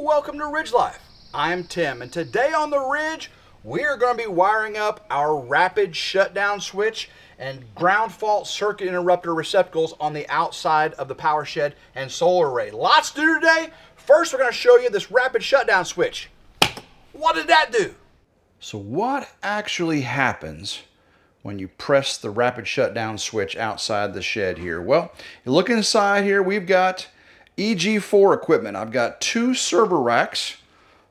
welcome to Ridge Life. I'm Tim, and today on the Ridge, we are going to be wiring up our rapid shutdown switch and ground fault circuit interrupter receptacles on the outside of the power shed and solar array. Lots to do today. First, we're going to show you this rapid shutdown switch. What did that do? So what actually happens when you press the rapid shutdown switch outside the shed here? Well, you look inside here, we've got EG4 equipment. I've got two server racks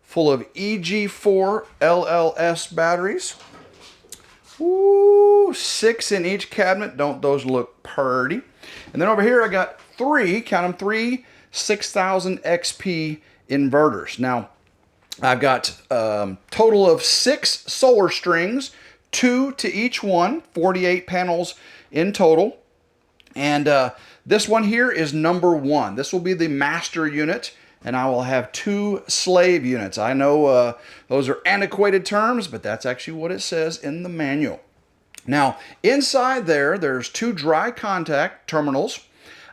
full of EG4 LLS batteries. Ooh, 6 in each cabinet. Don't those look purty? And then over here I got three, count them, three 6000 XP inverters. Now, I've got total of 6 solar strings, 2 to each one, 48 panels in total. And this one here is number 1. This will be the master unit, and I will have 2 slave units. I know those are antiquated terms, but that's actually what it says in the manual. Now, inside there's 2 dry contact terminals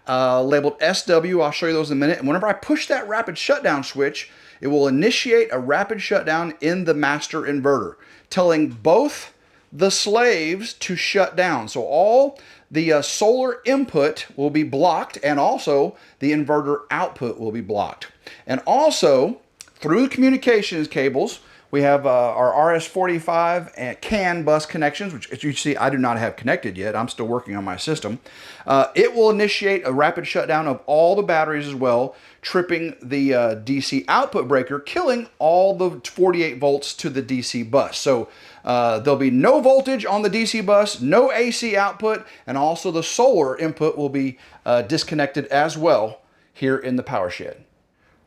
labeled SW. I'll show you those in a minute. And whenever I push that rapid shutdown switch, it will initiate a rapid shutdown in the master inverter, telling both the slaves to shut down. So all the solar input will be blocked, and also the inverter output will be blocked. And also, through the communications cables, we have our RS45 and CAN bus connections, which, as you see, I do not have connected yet. I'm still working on my system. It will initiate a rapid shutdown of all the batteries as well, tripping the DC output breaker, killing all the 48 volts to the DC bus. So there'll be no voltage on the DC bus, no AC output, and also the solar input will be disconnected as well here in the power shed.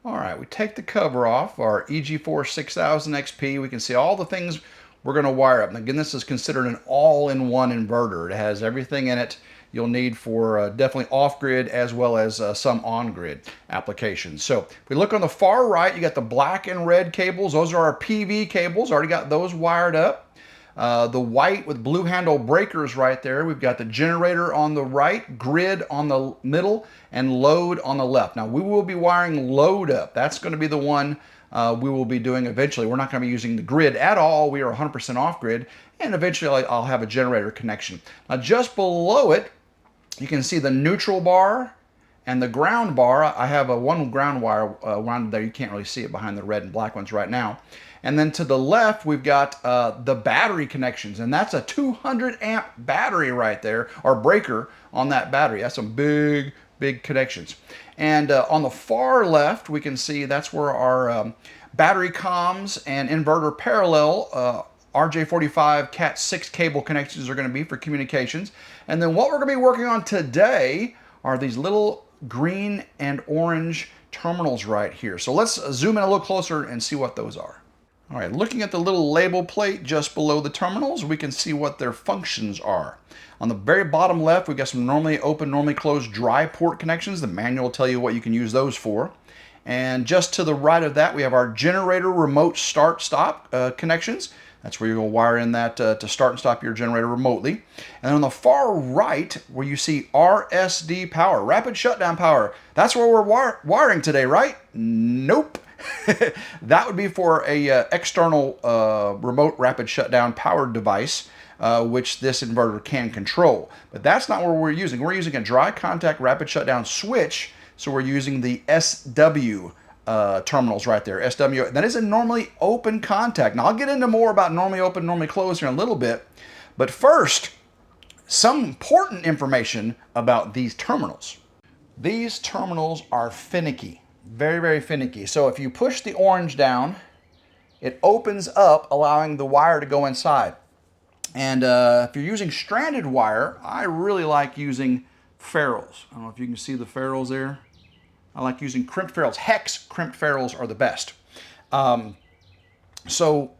All right, we take the cover off our EG4 6000 XP. We can see all the things we're going to wire up. And again, this is considered an all-in-one inverter. It has everything in it you'll need for definitely off-grid as well as some on-grid applications. So if we look on the far right, you got the black and red cables. Those are our PV cables. Already got those wired up. The white with blue handle breakers right there. We've got the generator on the right, grid on the middle, and load on the left. Now we will be wiring load up. That's going to be the one we will be doing eventually. We're not going to be using the grid at all. We are 100% off grid, and eventually I'll have a generator connection. Now just below it, you can see the neutral bar and the ground bar. I have one ground wire wound there. You can't really see it behind the red and black ones right now. And then to the left, we've got the battery connections, and that's a 200 amp battery right there, or breaker on that battery. That's some big, big connections. And on the far left, we can see that's where our battery comms and inverter parallel RJ45 Cat6 cable connections are going to be for communications. And then what we're going to be working on today are these little green and orange terminals right here. So let's zoom in a little closer and see what those are. All right, looking at the little label plate just below the terminals, we can see what their functions are. On the very bottom left, we've got some normally open, normally closed dry port connections. The manual will tell you what you can use those for. And just to the right of that, we have our generator remote start-stop connections. That's where you're going to wire in that to start and stop your generator remotely. And then on the far right, where you see RSD power, rapid shutdown power, that's where we're wiring today, right? Nope. That would be for a external remote rapid shutdown powered device, which this inverter can control. But that's not what we're using. We're using a dry contact rapid shutdown switch, so we're using the SW terminals right there. SW, that is a normally open contact. Now I'll get into more about normally open, normally closed here in a little bit. But first, some important information about these terminals. These terminals are finicky. Very, very finicky. So if you push the orange down, it opens up, allowing the wire to go inside. And if you're using stranded wire, I really like using ferrules. I don't know if you can see the ferrules there. I like using crimped ferrules. Hex crimped ferrules are the best. So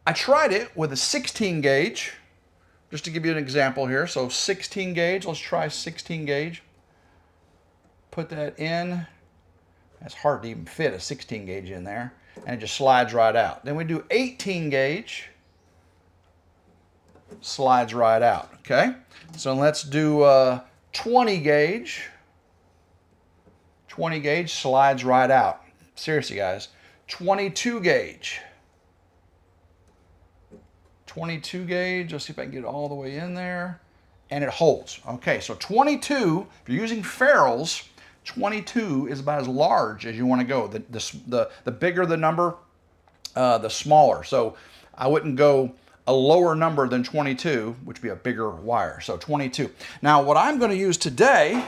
I tried it with a 16 gauge, just to give you an example here. So 16 gauge, let's try 16 gauge. Put that in. That's hard to even fit a 16 gauge in there, and it just slides right out. Then we do 18 gauge, slides right out, okay? So let's do 20 gauge. 20 gauge slides right out. seriously guys, 22 gauge. 22 gauge, let's see if I can get it all the way in there. And it holds. Okay, so 22, if you're using ferrules, 22 is about as large as you want to go. The bigger the number, the smaller. So I wouldn't go a lower number than 22, which would be a bigger wire. So 22. Now what I'm going to use today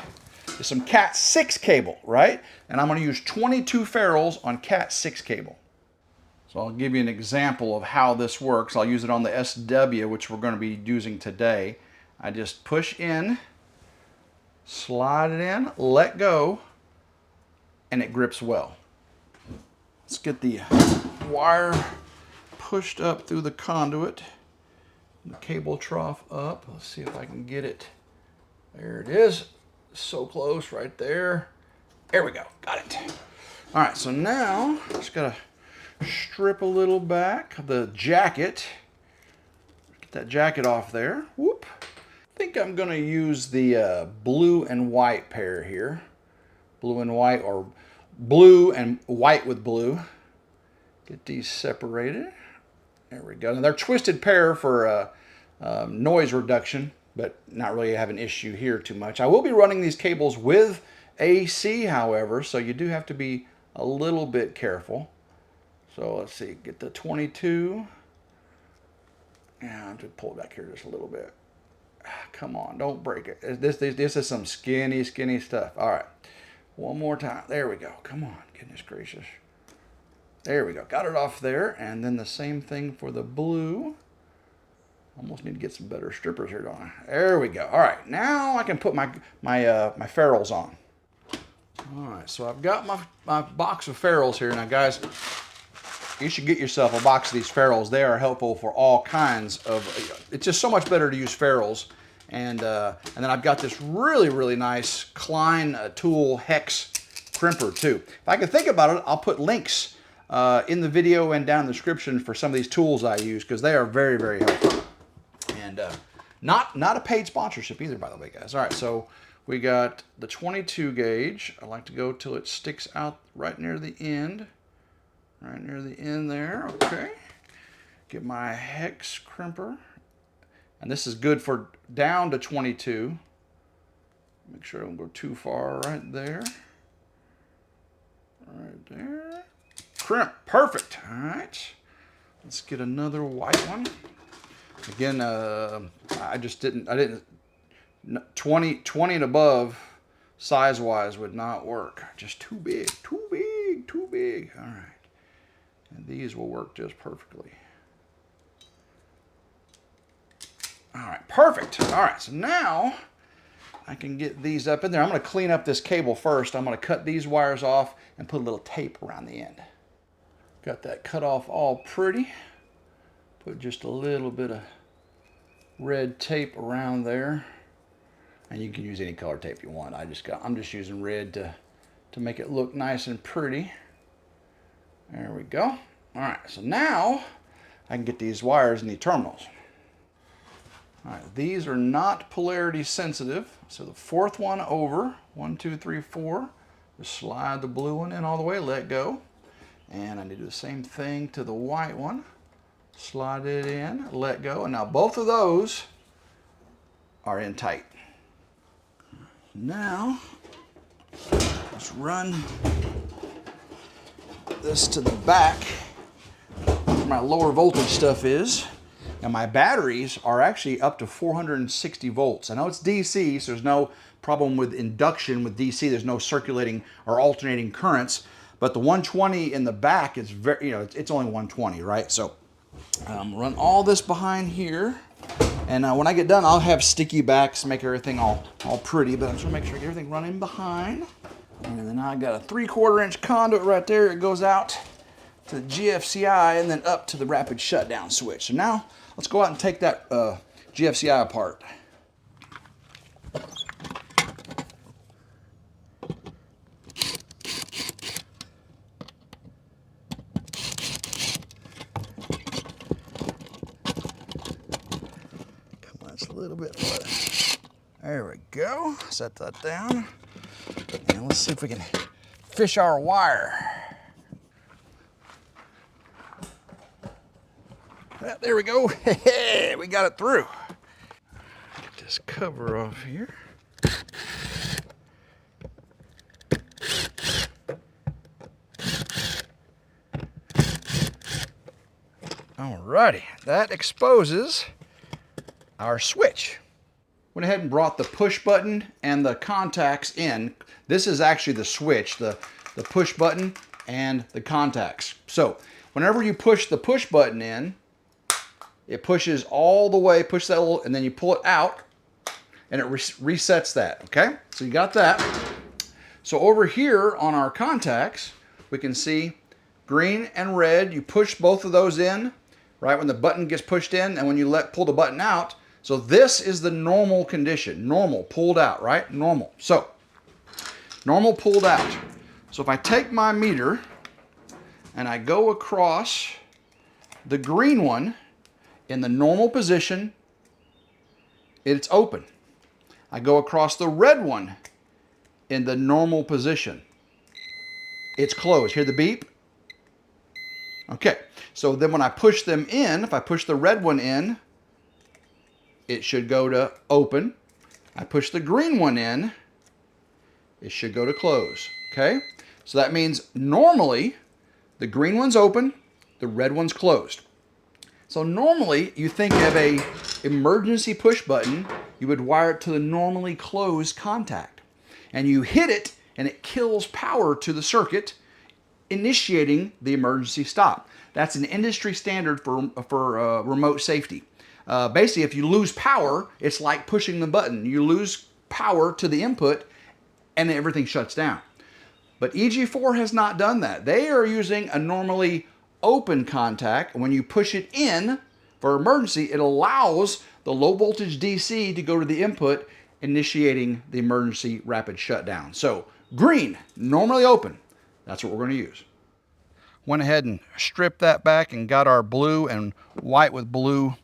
is some Cat 6 cable, right? And I'm going to use 22 ferrules on Cat 6 cable. So I'll give you an example of how this works. I'll use it on the SW, which we're going to be using today. I just push in, slide it in, let go, and it grips well. Let's get the wire pushed up through the conduit, the cable trough up. Let's see if I can get it. There it is. So close right there. There we go. Got it. All right, so now just got to strip a little back the jacket. Get that jacket off there. Whoop. I think I'm going to use the blue and white pair here. Blue and white, or blue and white with blue. Get these separated. There we go. Now they're twisted pair for noise reduction, but not really have an issue here too much. I will be running these cables with AC, however, so you do have to be a little bit careful. So let's see, get the 22. Yeah, I'll just pull it back here just a little bit. Come on, don't break it. This is some skinny stuff. All right, one more time. There we go. Come on, goodness gracious. There we go. Got it off there, and then the same thing for the blue. Almost need to get some better strippers here, don't I? There we go. All right, now I can put my ferrules on. All right, so I've got my box of ferrules here. Now, guys, you should get yourself a box of these ferrules. They are helpful for all kinds of. It's just so much better to use ferrules. And then I've got this really nice Klein tool hex crimper too. If I can think about it, I'll put links in the video and down in the description for some of these tools I use, because they are very helpful. And not a paid sponsorship either, by the way, guys. All right, so we got the 22 gauge. I like to go till it sticks out right near the end. Right near the end there, okay. Get my hex crimper. And this is good for down to 22. Make sure I don't go too far right there. Right there. Crimp, perfect. All right. Let's get another white one. Again, I didn't, 20 and above size-wise would not work. Just too big. All right. And these will work just perfectly. All right, perfect. All right, so now I can get these up in there. I'm going to clean up this cable first. I'm going to cut these wires off and put a little tape around the end. Got that cut off all pretty. Put just a little bit of red tape around there. And you can use any color tape you want. I'm just using red to make it look nice and pretty. There we go. All right, so now I can get these wires in the terminals. All right, these are not polarity sensitive. So the fourth one over, 1, 2, 3, 4. Just slide the blue one in all the way, let go. And I need to do the same thing to the white one. Slide it in, let go. And now both of those are in tight. Now, let's run this to the back where my lower voltage stuff is. Now my batteries are actually up to 460 volts. I know it's DC, so there's no problem with induction with DC. There's no circulating or alternating currents. But the 120 in the back is very, it's only 120, right? So run all this behind here. And when I get done, I'll have sticky backs, make everything all pretty. But I'm just gonna make sure I get everything running behind. And then I got a 3/4 inch conduit right there. It goes out to the GFCI and then up to the rapid shutdown switch. So now let's go out and take that GFCI apart. Come on, it's a little bit more. There we go. Set that down. And let's see if we can fish our wire. There we go. We got it through. Get this cover off here. Alrighty, that exposes our switch. Went ahead and brought the push button and the contacts in. This is actually the switch, the push button and the contacts. So whenever you push the push button in, it pushes all the way, push that little, and then you pull it out and it resets that, okay? So you got that. So over here on our contacts, we can see green and red. You push both of those in, right, when the button gets pushed in, and when you pull the button out. So this is the normal condition. Normal, pulled out, right? Normal. So, normal pulled out. So if I take my meter and I go across the green one in the normal position, it's open. I go across the red one in the normal position, it's closed. Hear the beep? Okay, so then when I push them in, if I push the red one in, it should go to open. I push the green one in, it should go to close, okay? So that means normally the green one's open, the red one's closed. So normally you think of a emergency push button, you would wire it to the normally closed contact. And you hit it and it kills power to the circuit, initiating the emergency stop. That's an industry standard for remote safety. Basically, if you lose power, it's like pushing the button. You lose power to the input and everything shuts down. But EG4 has not done that. They are using a normally open contact. When you push it in for emergency, it allows the low voltage DC to go to the input, initiating the emergency rapid shutdown. So green, normally open. That's what we're going to use. Went ahead and stripped that back and got our blue and white with blue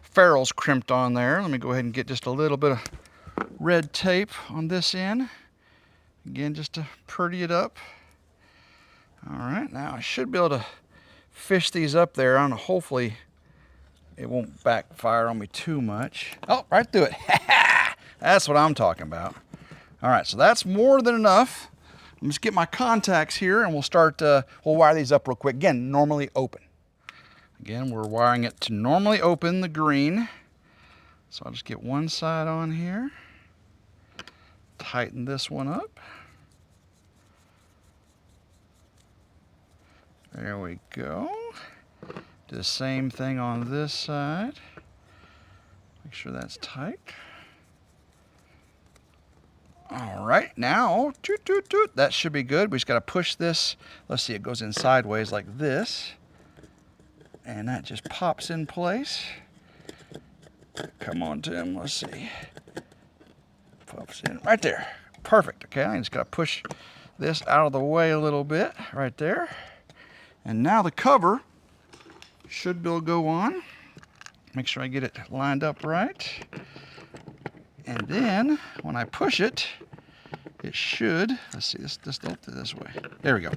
ferrules crimped on there. Let me go ahead and get just a little bit of red tape on this end. Again, just to pretty it up. All right, now I should be able to fish these up there. On hopefully it won't backfire on me too much. Oh, right through it. That's what I'm talking about. All right, so that's more than enough. Let me just get my contacts here and we'll start, we'll wire these up real quick. Again, normally open. Again, we're wiring it to normally open the green. So I'll just get one side on here. Tighten this one up. There we go. Do the same thing on this side. Make sure that's tight. All right, now, toot, toot, toot. That should be good. We just got to push this. Let's see, it goes in sideways like this. And that just pops in place. Come on, Tim, let's see. Pops in right there. Perfect, okay? I just got to push this out of the way a little bit right there. And now the cover should be able to go on. Make sure I get it lined up right. And then when I push it, it should, let's see, this don't do this way. There we go.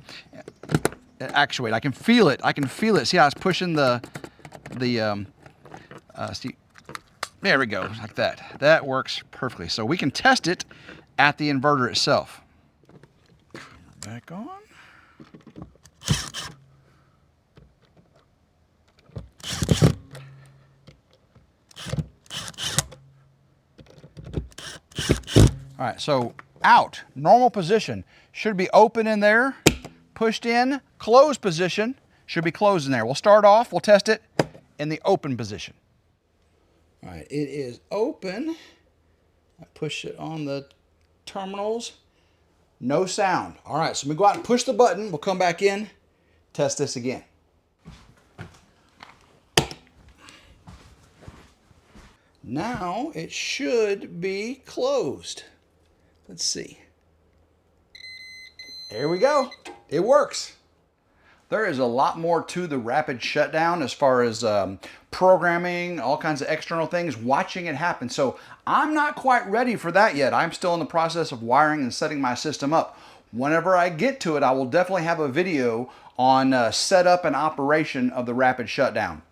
Actuate, I can feel it. I can feel it. See how it's pushing see, there we go, like that. That works perfectly. So we can test it at the inverter itself. Back on. All right, so out, normal position. Should be open in there, pushed in, closed position, should be closed in there. We'll start off, we'll test it in the open position. All right, it is open. I push it on the terminals, no sound. All right, so we go out and push the button, we'll come back in, test this again. Now it should be closed. Let's see. There we go. It works. There is a lot more to the rapid shutdown as far as programming, all kinds of external things, watching it happen. So I'm not quite ready for that yet. I'm still in the process of wiring and setting my system up. whenever I get to it, I will definitely have a video on setup and operation of the Rapid Shutdown.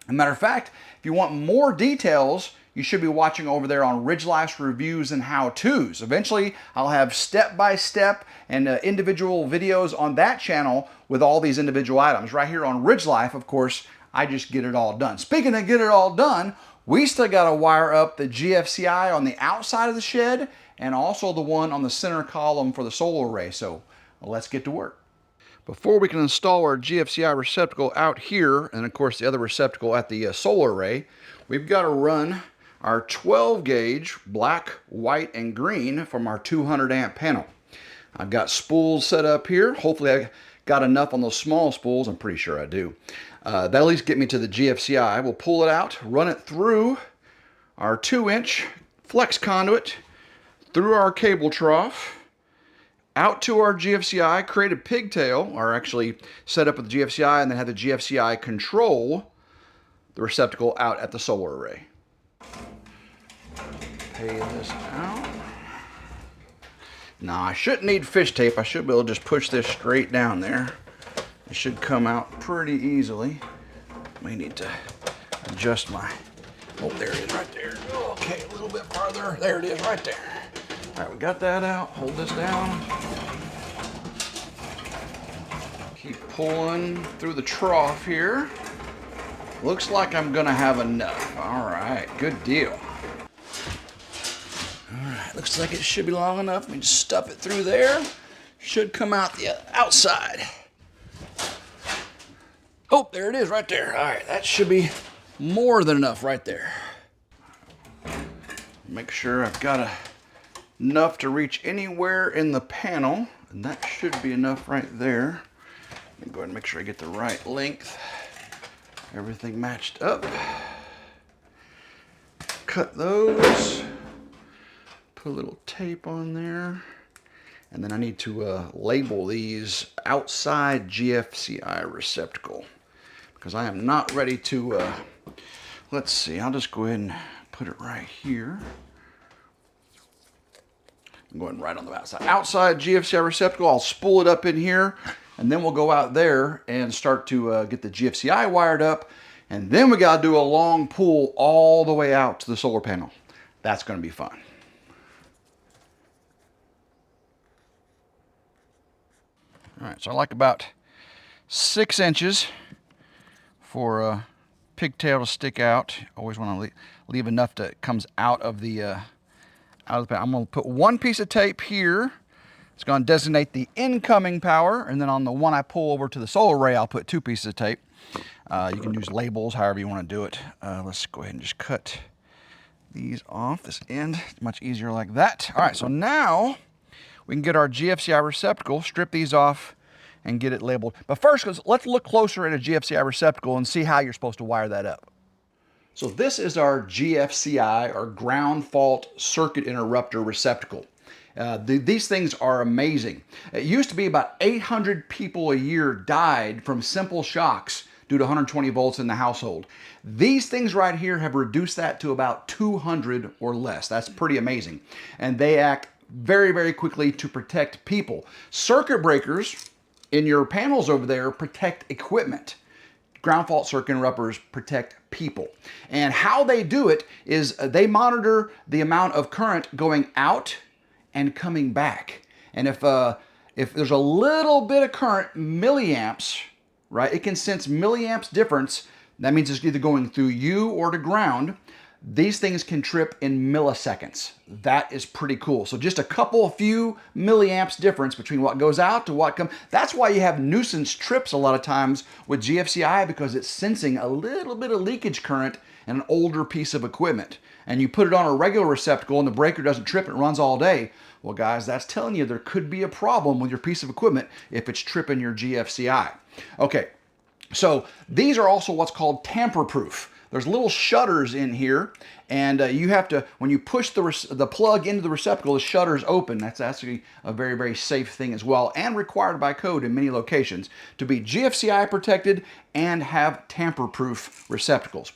As a matter of fact, if you want more details, you should be watching over there on Ridge Life's reviews and how-tos. Eventually, I'll have step-by-step and individual videos on that channel with all these individual items. Right here on Ridge Life, of course, I just get it all done. Speaking of get it all done, we still got to wire up the GFCI on the outside of the shed and also the one on the center column for the solar array. So let's get to work. Before we can install our GFCI receptacle out here, and of course the other receptacle at the solar array, we've got to run our 12 gauge black, white, and green from our 200 amp panel. I've got spools set up here. Hopefully I got enough on those small spools. I'm pretty sure I do. That'll at least get me to the GFCI. We'll pull it out, run it through our 2-inch flex conduit, through our cable trough, out to our GFCI, create a pigtail, or actually set up with the GFCI, and then have the GFCI control the receptacle out at the solar array. Pay this out. Now I shouldn't need fish tape. I should be able to just push this straight down there. It should come out pretty easily. May need to adjust my, oh, there it is right there. Okay, a little bit farther. There it is right there. All right, we got that out. Hold this down. Keep pulling through the trough here. Looks like I'm gonna have enough. All right, good deal. All right, looks like it should be long enough. Let me just stuff it through there. Should come out the outside. Oh, there it is right there. All right, that should be more than enough right there. Make sure I've got enough to reach anywhere in the panel, and that should be enough right there. Let me go ahead and make sure I get the right length. Everything matched up. Cut those. Put a little tape on there. And then I need to label these outside GFCI receptacle, because I am not ready to, let's see, I'll just go ahead and put it right here. I'm going right on the outside. Outside GFCI receptacle, I'll spool it up in here, and then we'll go out there and start to get the GFCI wired up, and then we gotta do a long pull all the way out to the solar panel. That's gonna be fun. All right, so I like about 6 inches for a pigtail to stick out. Always want to leave enough that comes out of the panel. I'm going to put one piece of tape here. It's going to designate the incoming power, and then on the one I pull over to the solar array, I'll put 2 pieces of tape. You can use labels, however you want to do it. Let's go ahead and just cut these off this end. It's much easier like that. All right, so now we can get our GFCI receptacle, strip these off, and get it labeled. But first, let's look closer at a GFCI receptacle and see how you're supposed to wire that up. So this is our GFCI, or ground fault circuit interrupter receptacle. These things are amazing. It used to be about 800 people a year died from simple shocks due to 120 volts in the household. These things right here have reduced that to about 200 or less. That's pretty amazing. And they act very, very quickly to protect people. Circuit breakers in your panels over there protect equipment. Ground fault circuit interrupters protect people. And how they do it is they monitor the amount of current going out and coming back. And if there's a little bit of current, milliamps, right, it can sense milliamps difference. That means it's either going through you or to ground. These things can trip in milliseconds. That is pretty cool. So just a few milliamps difference between what goes out to what comes. That's why you have nuisance trips a lot of times with GFCI, because it's sensing a little bit of leakage current in an older piece of equipment. And you put it on a regular receptacle and the breaker doesn't trip and it runs all day. Well, guys, that's telling you there could be a problem with your piece of equipment if it's tripping your GFCI. Okay, so these are also what's called tamper-proof. there's little shutters in here, and you have to, when you push the plug into the receptacle, the shutters open. That's actually a very, very safe thing as well, and required by code in many locations to be GFCI protected and have tamper-proof receptacles.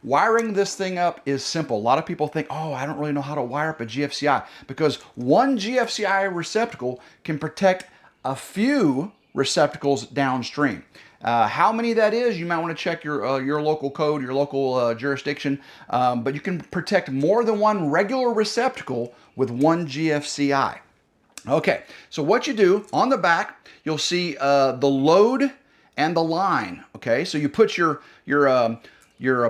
Wiring this thing up is simple. A lot of people think, oh, I don't really know how to wire up a GFCI, because one GFCI receptacle can protect a few receptacles downstream. How many that is, you might want to check your local code, your local jurisdiction, but you can protect more than one regular receptacle with one GFCI. Okay, so what you do, on the back, you'll see the load and the line. Okay, so you put your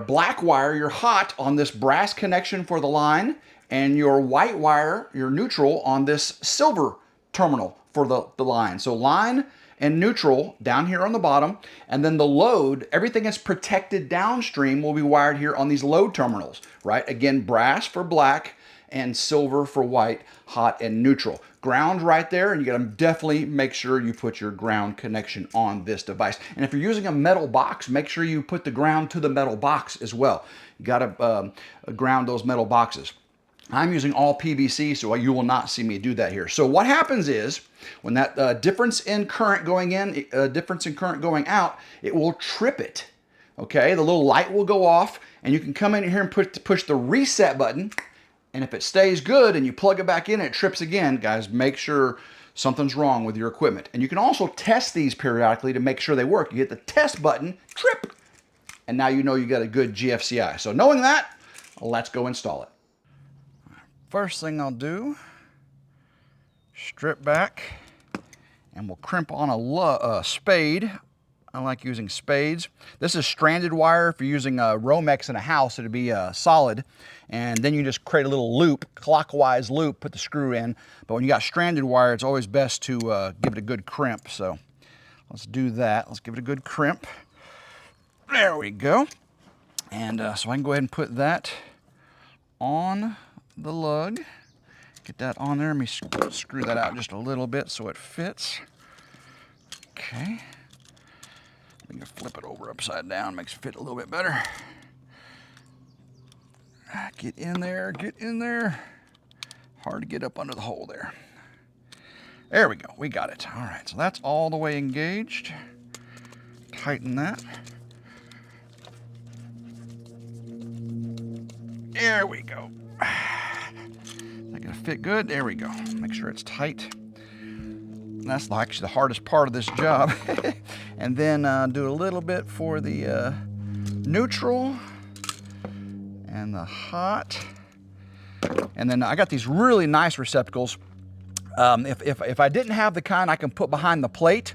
black wire, your hot, on this brass connection for the line, and your white wire, your neutral, on this silver terminal for the line. So line and neutral down here on the bottom, and then the load, everything that's protected downstream will be wired here on these load terminals, right? Again, brass for black and silver for white, hot and neutral. Ground right there, and you gotta definitely make sure you put your ground connection on this device. And if you're using a metal box, make sure you put the ground to the metal box as well. You gotta ground those metal boxes. I'm using all PVC, so you will not see me do that here. So what happens is, when that difference in current going in, difference in current going out, it will trip it. Okay, the little light will go off, and you can come in here and push the reset button, and if it stays good and you plug it back in and it trips again, guys, make sure something's wrong with your equipment. And you can also test these periodically to make sure they work. You hit the test button, trip, and now you know you got a good GFCI. So knowing that, let's go install it. First thing I'll do, strip back, and we'll crimp on a spade. I like using spades. This is stranded wire. If you're using Romex in a house, it'd be solid. And then you just create a little loop, clockwise loop, put the screw in. But when you got stranded wire, it's always best to give it a good crimp. So let's do that. Let's give it a good crimp. There we go. And so I can go ahead and put that on the lug. Get that on there. Let me screw that out just a little bit so it fits. Okay. We can flip it over upside down, makes it fit a little bit better. Get in there, get in there. Hard to get up under the hole there. There we go, we got it. All right, so that's all the way engaged. Tighten that. There we go. Is that gonna fit good? There we go. Make sure it's tight. That's actually the hardest part of this job. And then do a little bit for the neutral and the hot. And then I got these really nice receptacles. If I didn't have the kind I can put behind the plate,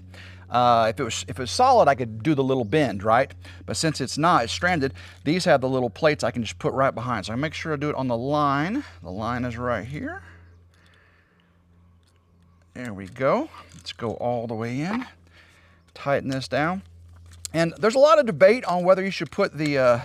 if it was solid, I could do the little bend, right? But since it's not, it's stranded, these have the little plates I can just put right behind. So I make sure I do it on the line. The line is right here. There we go. Let's go all the way in. Tighten this down. And there's a lot of debate on whether you should put the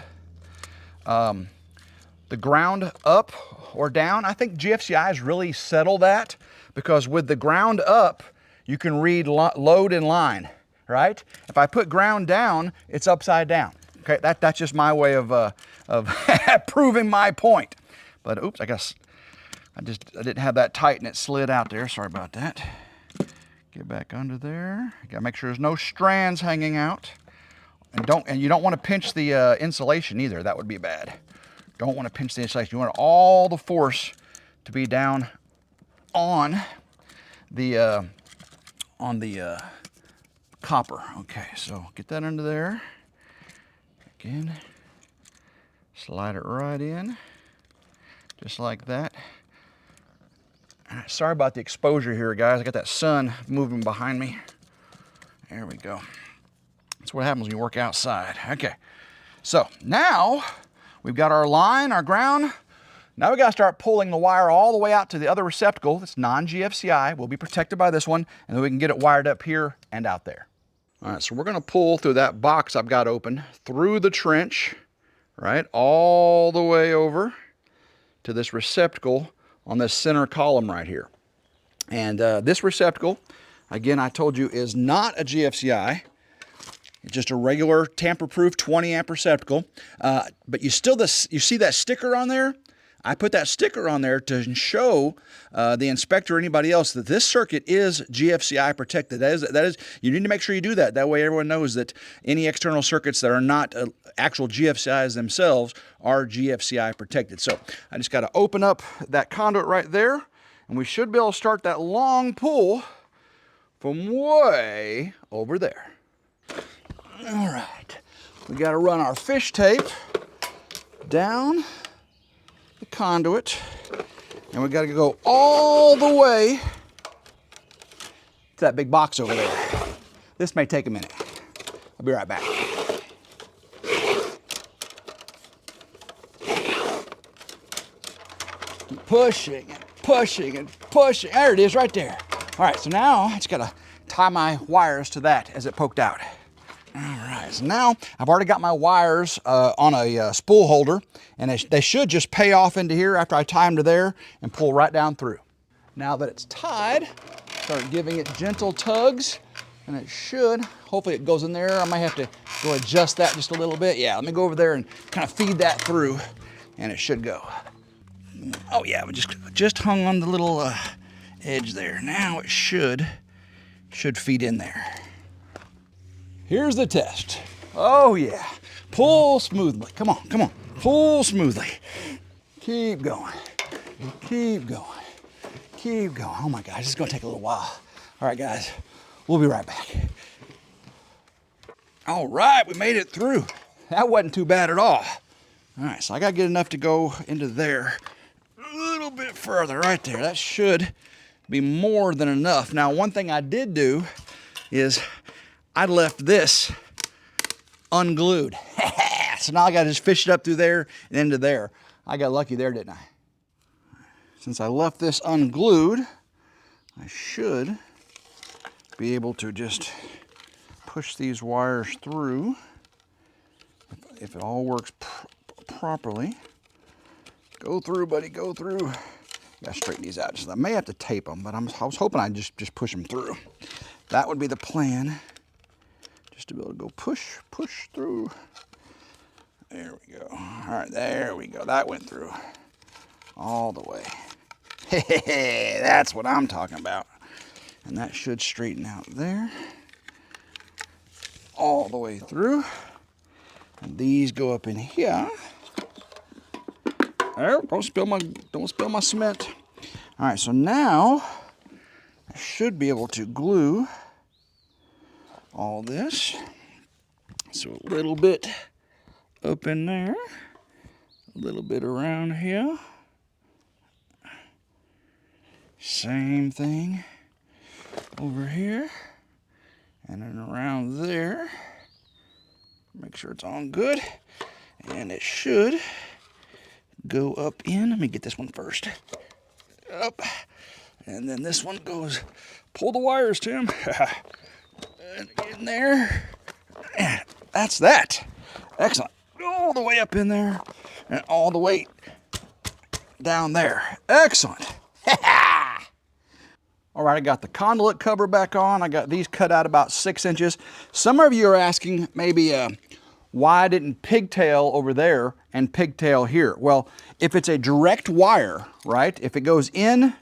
ground up or down. I think GFCI's really settle that, because with the ground up, you can read load and line, right? If I put ground down, it's upside down. Okay, that's just my way of proving my point. But oops, I guess I didn't have that tight and it slid out there. Sorry about that. Get back under there. You gotta make sure there's no strands hanging out. And you don't want to pinch the insulation either. That would be bad. Don't want to pinch the insulation. You want all the force to be down on the copper. Okay, so get that under there. Again, slide it right in, just like that. Sorry about the exposure here, guys. I got that sun moving behind me. There we go. That's what happens when you work outside. Okay, so now we've got our line, our ground. Now we got to start pulling the wire all the way out to the other receptacle that's non-GFCI. We'll be protected by this one, and then we can get it wired up here and out there. All right, so we're going to pull through that box I've got open, through the trench, right, all the way over to this receptacle on this center column right here. And this receptacle, again, I told you, is not a GFCI. It's just a regular tamper-proof 20 amp receptacle. But you see that sticker on there? I put that sticker on there to show the inspector or anybody else that this circuit is GFCI protected. That is, you need to make sure you do that. That way everyone knows that any external circuits that are not actual GFCIs themselves are GFCI protected. So I just got to open up that conduit right there, and we should be able to start that long pull from way over there. All right, we got to run our fish tape down the conduit, and we got to go all the way to that big box over there. This may take a minute. I'll be right back. Keep pushing and pushing and pushing. There it is right there. All right, so now I just got to tie my wires to that as it poked out. All right, so now I've already got my wires on a spool holder, and they should just pay off into here after I tie them to there and pull right down through. Now that it's tied, start giving it gentle tugs, and it should, hopefully it goes in there. I might have to go adjust that just a little bit. Yeah, let me go over there and kind of feed that through, and it should go. Oh yeah, we just hung on the little edge there. Now it should feed in there. Here's the test. Oh yeah, pull smoothly. Come on, come on, pull smoothly. Keep going, keep going, keep going. Oh my gosh, this is gonna take a little while. All right guys, we'll be right back. All right, we made it through. That wasn't too bad at all. All right, so I gotta get enough to go into there. A little bit further, right there. That should be more than enough. Now, one thing I did do is I left this unglued. So now I got to just fish it up through there and into there. I got lucky there, didn't I? Since I left this unglued, I should be able to just push these wires through if it all works properly. Go through, buddy, go through. Gotta straighten these out. So I may have to tape them, but I was hoping I'd just push them through. That would be the plan. Just to be able to go push through. There we go. All right, there we go. That went through all the way. Hey, that's what I'm talking about. And that should straighten out there. All the way through. And these go up in here. There, don't spill my cement. All right, so now I should be able to glue all this. So a little bit up in there, a little bit around here. Same thing over here, and then around there. Make sure it's on good, and it should go up in. Let me get this one first. Up. And then this one goes, pull the wires, Tim. And in there. And that's that. Excellent. All the way up in there and all the way down there. Excellent. All right, I got the conduit cover back on. I got these cut out about 6 inches. Some of you are asking maybe why I didn't pigtail over there and pigtail here. Well, if it's a direct wire, right? If it goes in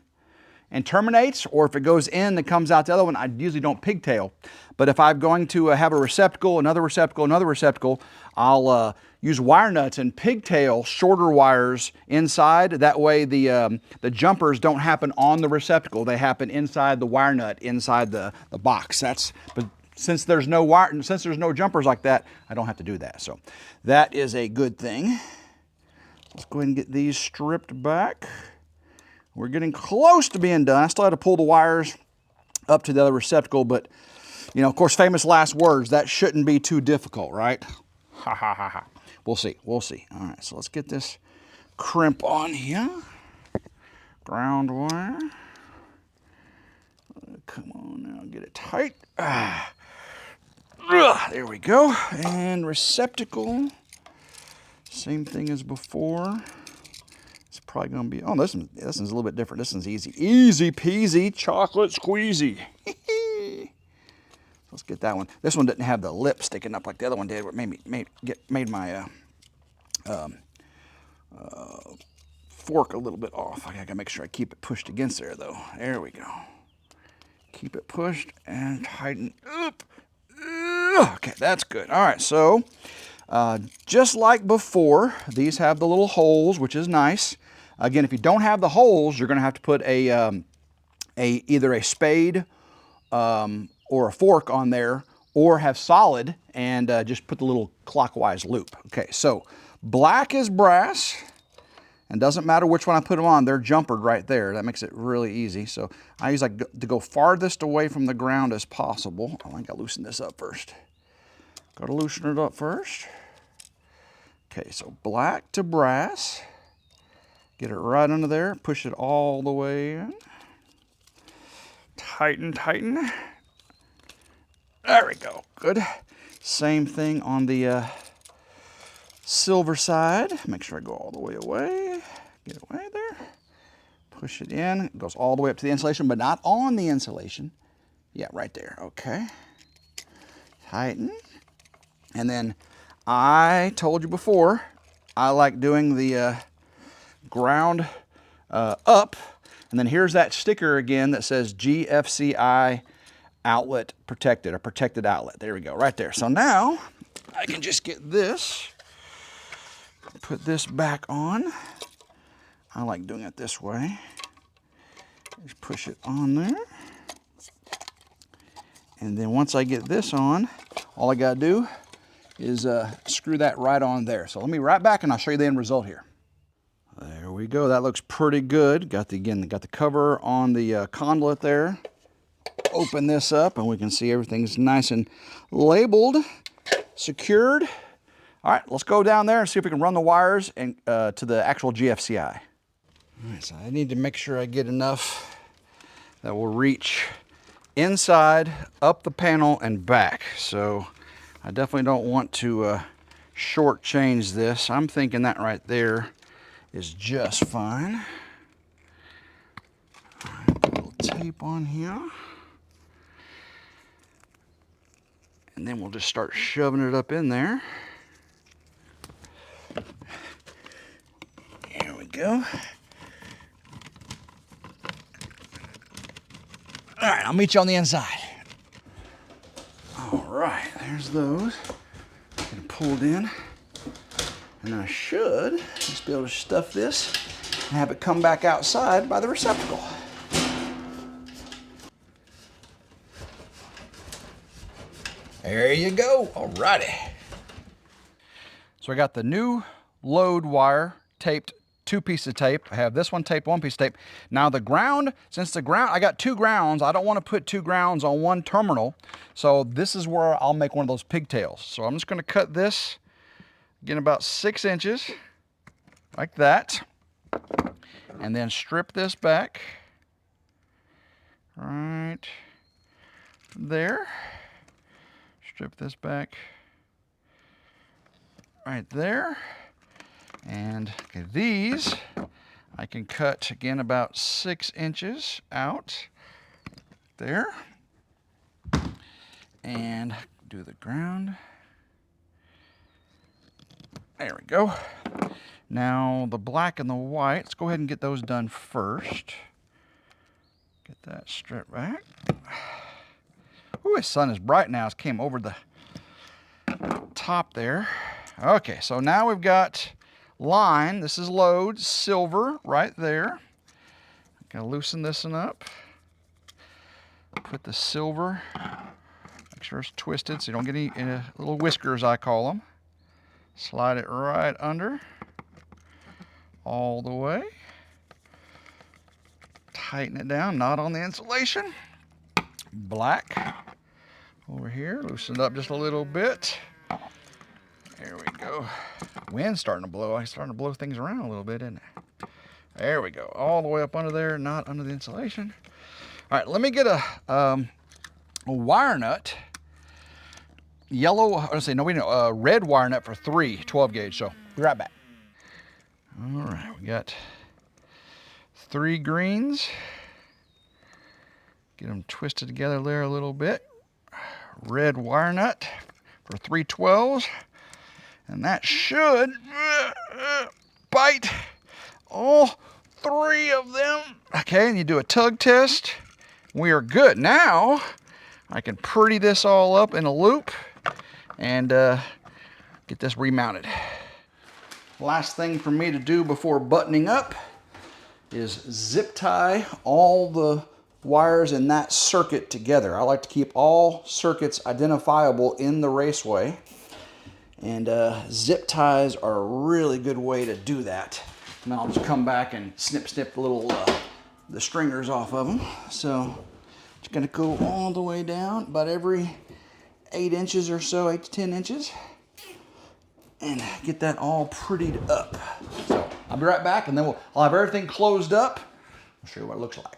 and terminates, or if it goes in and comes out the other one, I usually don't pigtail. But if I'm going to have a receptacle, another receptacle, another receptacle, I'll use wire nuts and pigtail shorter wires inside. That way the jumpers don't happen on the receptacle. They happen inside the wire nut, inside the box. But since there's no wire, since there's no jumpers like that, I don't have to do that. So that is a good thing. Let's go ahead and get these stripped back. We're getting close to being done. I still have to pull the wires up to the other receptacle, but you know, of course, famous last words, that shouldn't be too difficult, right? Ha ha ha ha. We'll see, we'll see. All right, so let's get this crimp on here. Ground wire. Come on now, get it tight. There we go. And receptacle. Same thing as before. It's probably going to be, oh, this one's a little bit different. This one's easy. Easy peasy, chocolate squeezy. Let's get that one. This one didn't have the lip sticking up like the other one did, where it made my fork a little bit off. I gotta make sure I keep it pushed against there though. There we go. Keep it pushed and tighten up. Okay, that's good. All right, so just like before, these have the little holes, which is nice. Again, if you don't have the holes, you're gonna have to put either a spade or a fork on there, or have solid and just put the little clockwise loop. Okay, so black is brass. And doesn't matter which one I put them on, they're jumpered right there. That makes it really easy. So I use like to go farthest away from the ground as possible. Oh, I gotta loosen this up first. Gotta loosen it up first. Okay, so black to brass. Get it right under there, push it all the way in. Tighten, tighten. There we go, good. Same thing on the silver side. Make sure I go all the way away. Get it away there. Push it in. It goes all the way up to the insulation, but not on the insulation. Yeah, right there. Okay. Tighten. And then I told you before, I like doing the ground up. And then here's that sticker again that says GFCI outlet protected, or protected outlet. There we go, right there. So now I can just get this. Put this back on. I like doing it this way. Just push it on there. And then once I get this on, all I gotta do is screw that right on there. So let me right back and I'll show you the end result here. There we go, that looks pretty good. Got the cover on the conduit there. Open this up and we can see everything's nice and labeled, secured. All right, let's go down there and see if we can run the wires and, to the actual GFCI. All right, so I need to make sure I get enough that will reach inside, up the panel, and back. So I definitely don't want to shortchange this. I'm thinking that right there is just fine. All right, put a little tape on here. And then we'll just start shoving it up in there. Here we go. All right, I'll meet you on the inside. All right, there's those. Get it pulled in. And I should just be able to stuff this and have it come back outside by the receptacle. There you go. All righty. So I got the new load wire taped, 2 pieces of tape. I have this one taped, 1 piece of tape. Now the ground, I got 2 grounds. I don't want to put 2 grounds on one terminal. So this is where I'll make one of those pigtails. So I'm just going to cut this, again, about 6 inches, like that. And then strip this back, right there. Strip this back right there. And okay, these I can cut again about 6 inches out there. And do the ground. There we go. Now the black and the white, let's go ahead and get those done first. Get that stripped back. Ooh, the sun is bright now. It came over the top there. Okay, so now we've got line. This is load, silver, right there. Gonna loosen this one up. Put the silver, make sure it's twisted so you don't get any little whiskers, I call them. Slide it right under, all the way. Tighten it down, not on the insulation. Black over here, loosen it up just a little bit. There we go. Wind's starting to blow. I'm starting to blow things around a little bit, isn't it? There we go. All the way up under there, not under the insulation. All right, let me get a wire nut. Yellow, red wire nut for 3 12 gauge. So be right back. All right, we got 3 greens. Get them twisted together there a little bit. red wire nut for 312s, and that should bite all 3 of them. Okay, and you do a tug test. We are good. Now I can pretty this all up in a loop and get this remounted. Last thing for me to do before buttoning up is zip tie all the wires in that circuit together. I like to keep all circuits identifiable in the raceway, and zip ties are a really good way to do that. And I'll just come back and snip the little the stringers off of them. So just gonna go all the way down about every 8 inches or so, 8 to 10 inches, and get that all prettied up. So I'll be right back, and then I'll have everything closed up. I'll show you what it looks like.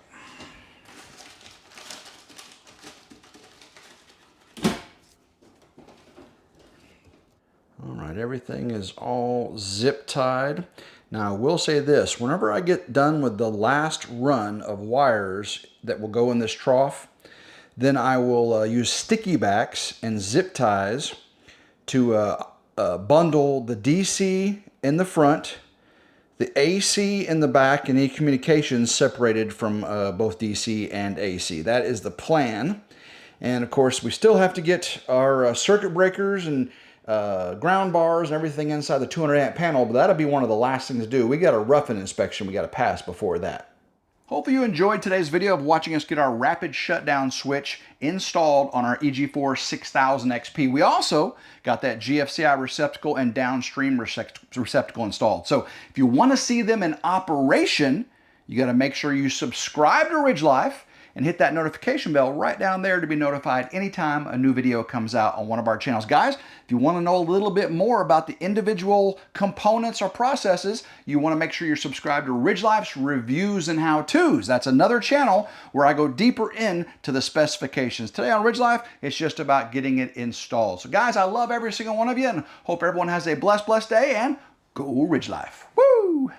All right, everything is all zip tied. Now I will say this, whenever I get done with the last run of wires that will go in this trough, then I will use sticky backs and zip ties to bundle the DC in the front, the AC in the back, and any communications separated from both DC and AC. That is the plan. And of course, we still have to get our circuit breakers and ground bars and everything inside the 200 amp panel, but that'll be one of the last things to do. We got a rough-in inspection we got to pass before that. Hopefully you enjoyed today's video of watching us get our rapid shutdown switch installed on our EG4 6000 XP. We also got that GFCI receptacle and downstream receptacle installed. So if you want to see them in operation, you got to make sure you subscribe to Ridge Life and hit that notification bell right down there to be notified anytime a new video comes out on one of our channels. Guys, if you want to know a little bit more about the individual components or processes, you want to make sure you're subscribed to Ridge Life's Reviews and How-Tos. That's another channel where I go deeper into the specifications. Today on Ridge Life, it's just about getting it installed. So guys, I love every single one of you and hope everyone has a blessed day, and go Ridge Life. Woo!